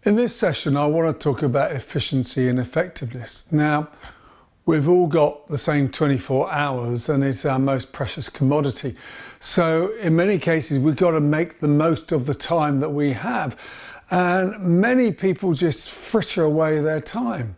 In this session, I want to talk about efficiency and effectiveness. Now, we've all got the same 24 hours and it's our most precious commodity. So in many cases, we've got to make the most of the time that we have. And many people just fritter away their time.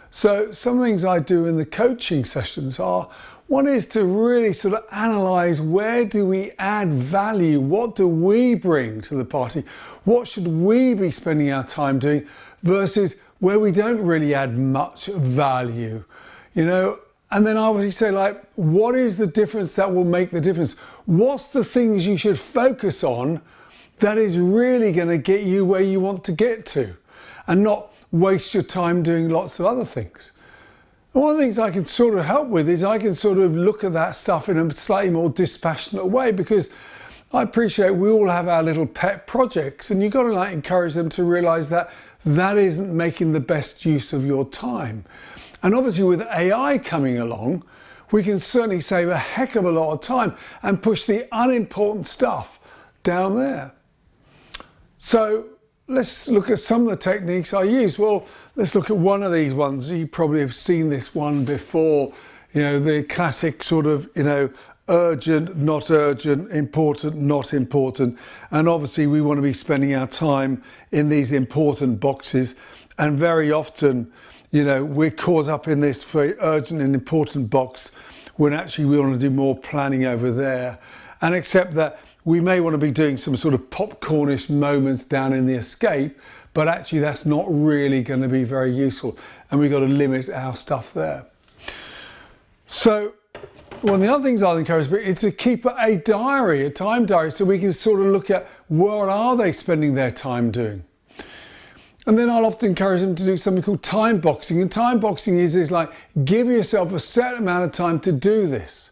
So some things I do in the coaching sessions are, one is to really sort of analyze, where do we add value? What do we bring to the party? What should we be spending our time doing versus where we don't really add much value, you know? And then I would say, like, what is the difference that will make the difference? What's the things you should focus on that is really going to get you where you want to get to, and not waste your time doing lots of other things? And one of the things I can sort of help with is I can sort of look at that stuff in a slightly more dispassionate way, because I appreciate we all have our little pet projects, and you've got to like encourage them to realize that that isn't making the best use of your time. And obviously with AI coming along, we can certainly save a heck of a lot of time and push the unimportant stuff down there. So let's look at some of the techniques I use. Well, let's look at one of these ones. You probably have seen this one before, you know, the classic sort of, you know, urgent, not urgent, important, not important. And obviously we want to be spending our time in these important boxes. And very often, you know, we're caught up in this very urgent and important box when actually we want to do more planning over there. And except that we may want to be doing some sort of popcornish moments down in the escape, but actually that's not really going to be very useful. And we've got to limit our stuff there. So one of the other things I'll encourage people is to keep a diary, a time diary, so we can sort of look at what are they spending their time doing. And then I'll often encourage them to do something called time boxing. And time boxing is like, give yourself a set amount of time to do this.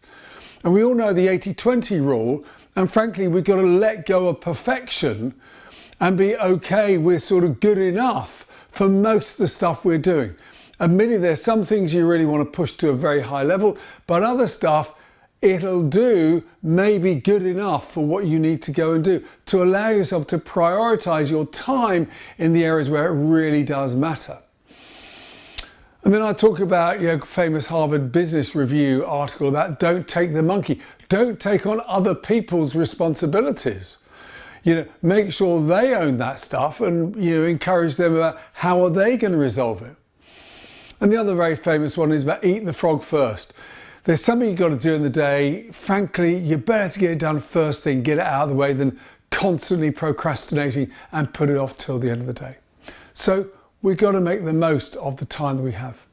And we all know the 80-20 rule. And frankly, we've got to let go of perfection and be okay with sort of good enough for most of the stuff we're doing. Admittedly, there's some things you really want to push to a very high level, but other stuff, it'll do maybe good enough for what you need to go and do, to allow yourself to prioritize your time in the areas where it really does matter. And then I talk about, you know, famous Harvard Business Review article that don't take the monkey. Don't take on other people's responsibilities. You know, make sure they own that stuff, and, you know, encourage them about how are they going to resolve it. And the other very famous one is about eat the frog first. There's something you've got to do in the day. Frankly, you're better to get it done first thing, get it out of the way, than constantly procrastinating and put it off till the end of the day. So we've got to make the most of the time that we have.